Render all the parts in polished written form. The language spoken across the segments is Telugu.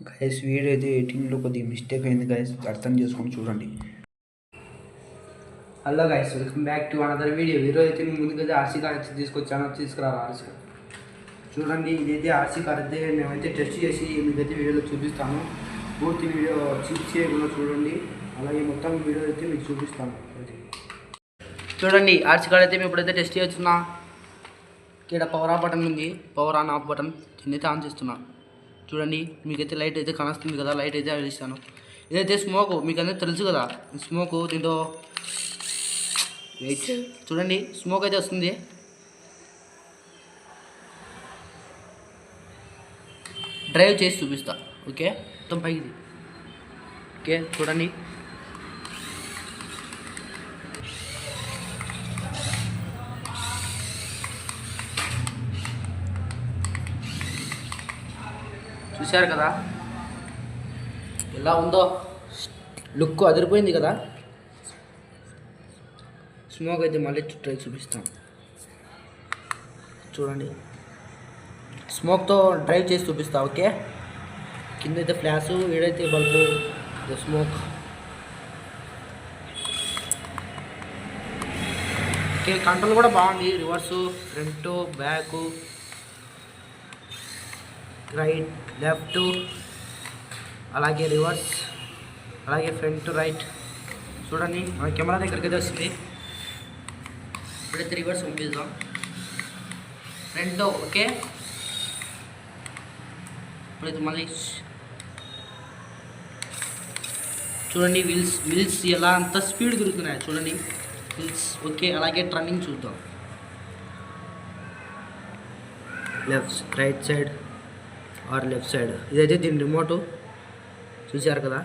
గైస్ వీడియో అయితే ఎడిటింగ్లో కొద్దిగా మిస్టేక్ అయింది గైస్, అర్థం చేసుకొని చూడండి. Hello guys, welcome back to another video. ఈరోజు అయితే నేను ముందుకైతే ఆర్సీ కార్డ్ అయితే తీసుకొచ్చాను, తీసుకురావాలి ఆర్సీ కార్డ్. చూడండి, ఇదైతే ఆర్సీ కార్డ్ అయితే మేమైతే టెస్ట్ చేసి మీకైతే వీడియోలో చూపిస్తాను. పూర్తి వీడియో చిప్ చేయకుండా చూడండి, అలాగే మొత్తం వీడియో అయితే మీకు చూపిస్తాను. చూడండి, ఆర్సీ కార్డ్ అయితే మేము ఇప్పుడైతే టెస్ట్ చేస్తున్నా. ఇక్కడ పవర్ ఆఫ్ బటన్ ఉంది, పవర్ ఆన్ ఆఫ్ బటన్ చిన్నైతే ఆన్ చేస్తున్నా. చూడండి, మీకైతే లైట్ అయితే కనొస్తుంది కదా, లైట్ అయితే వెలిస్తాను. ఇదైతే స్మోక్, మీకు అందరూ తెలుసు కదా స్మోక్. దీంతో వెయిట్ చూడండి, స్మోక్ అయితే వస్తుంది. డ్రైవ్ చేసి చూపిస్తా. ఓకే, మొత్తం పైకి. ఓకే చూడండి, చూశారు కదా ఎలా ఉందో, లుక్ అదిరిపోయింది కదా. స్మోక్ అయితే మళ్ళీ చుట్టూ చూపిస్తాం. చూడండి, స్మోక్తో డ్రైవ్ చేసి చూపిస్తా. ఓకే, కింద అయితే ఫ్లాష్, ఏడైతే బల్బు, స్మోక్. ఓకే, కంట్రోల్ కూడా బాగుంది. Reverse, front, back, right, left, అలాగే రివర్స్, అలాగే ఫ్రంట్, రైట్. చూడండి, మన కెమెరా దగ్గరికి అయితే వస్తుంది. ఇప్పుడైతే రివర్స్ పంపిద్దాం. ఫ్రంట్ ఓకే, ఇప్పుడైతే మళ్ళీ చూడండి వీల్స్ ఎలా అంత స్పీడ్ తిరుగుతున్నాయి. చూడండి వీల్స్ ఓకే. అలాగే టర్నింగ్ చూద్దాం. Left, right side or left side. ఇదైతే దీని రిమోటు, చూశారు కదా.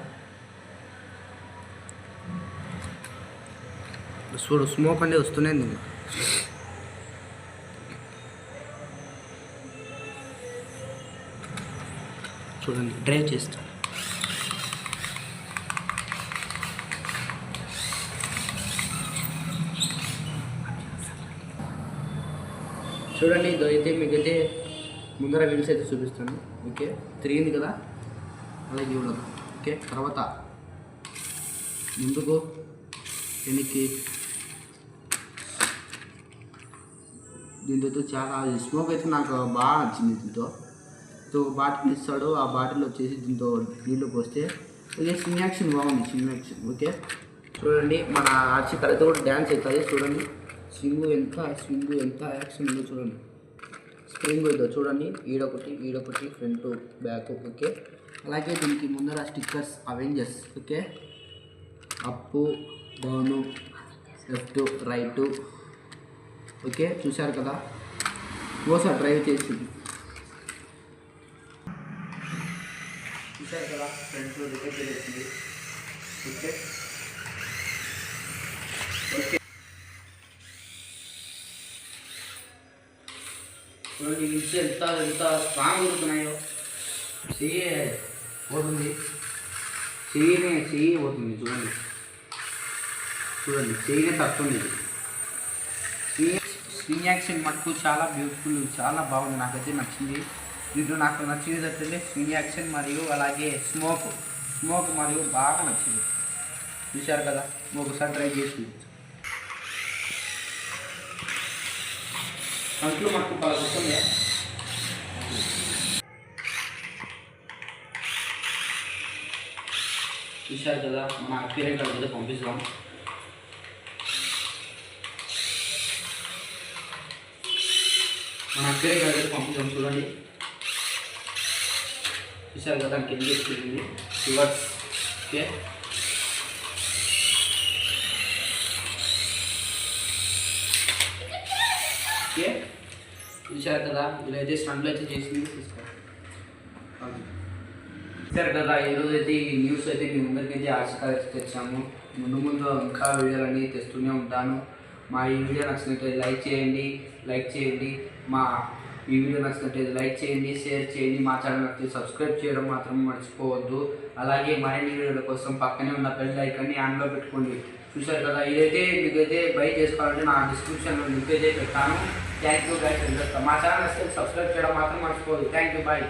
చూడు, స్మోక్ అంటే వస్తూనే ఉంది. చూడండి, డ్రైవ్ చేస్తా. చూడండి, ఇదైతే మీకైతే ముందర వీల్స్ అయితే చూపిస్తాను. ఓకే, తిరిగింది కదా, అలాగే ఇవ్వడం. ఓకే, తర్వాత ముందుకు, వెనక్కి. దీంతో చాలా స్మోక్ అయితే నాకు బాగా నచ్చింది. దీంతో బాటిల్ ఇస్తాడు, ఆ బాటిల్ వచ్చేసి దీంతో నీళ్ళు పోస్తే ఓకే. స్వింగ్ యాక్షన్ బాగుంది, స్వింగ్ యాక్షన్. ఓకే, చూడండి, మన ఆర్సీ కరెక్ట్ కూడా డ్యాన్స్ అవుతుంది. చూడండి, స్వింగ్ ఎంత యాక్షన్ ఉందో చూడండి. స్ప్రింగ్ ఉందో చూడండి, ఈడొకటి ఫ్రంట్, బ్యాక్. ఓకే, అలాగే దీనికి ముందర స్టిక్కర్స్ అవెంజర్స్. ఓకే, అప్పు, డౌను, లెఫ్ట్, రైటు. ఓకే, చూశారు కదా. ఓసారి డ్రైవ్ చేసి చూశారు కదా, ఫ్రంట్లో రిపేర్ చేసింది. ఓకే ఓకే, చూడండి వీల్స్ ఎంత స్ట్రాంగ్ అవుతున్నాయో. చెయ్యి పోతుంది, చెయ్యి పోతుంది. చూడండి చెయ్యినే తక్కువ. స్వింగ్ యాక్షన్ మటుకు చాలా బ్యూటిఫుల్, చాలా బాగుంది. నాకైతే నచ్చింది. దీంట్లో నాకు నచ్చింది ఏంటంటే స్వింగ్ యాక్షన్ మరియు అలాగే స్మోక్ మరియు బాగా నచ్చింది. చూశారు కదా, ఒకసారి ట్రై చేసి అంట్లో మనకు బాగా వస్తుంది. చూశారు కదా, మన అక్వేరియం కార్డు అయితే పంపిస్తాం. చూడండి, చూశారు కదా, దానికి ఎందుకు వస్తుంది రివర్స్. ఓకే, ఓకే, చూశారు కదా, ఇలా అయితే స్టంట్లో అయితే చేసింది. చూశారు కదా, ఈరోజు అయితే ఈ న్యూస్ అయితే మీ ముందరికైతే ఆర్సీ తెచ్చాము. ముందు ఇంకా వీడియోలన్నీ తెస్తూనే ఉంటాను. మా ఈ వీడియో నచ్చినట్లయితే లైక్ చేయండి. మా ఈ వీడియో నచ్చినట్లయితే లైక్ చేయండి, షేర్ చేయండి. మా ఛానల్కి సబ్స్క్రైబ్ చేయడం మాత్రం మర్చిపోవద్దు. అలాగే మరిన్ని వీడియోల కోసం పక్కనే ఉన్న బెల్ ఐకాన్ని ఆన్లో పెట్టుకోండి. చూశారు కదా, ఇదైతే మీకైతే బై చేసుకోవాలంటే నా డిస్క్రిప్షన్లో లింక్ అయితే పెట్టాను. Thank you guys. మా ఛానల్ సబ్స్క్రైబ్ చేయడం మాత్రం మర్చిపోవద్దు. Thank you, bye.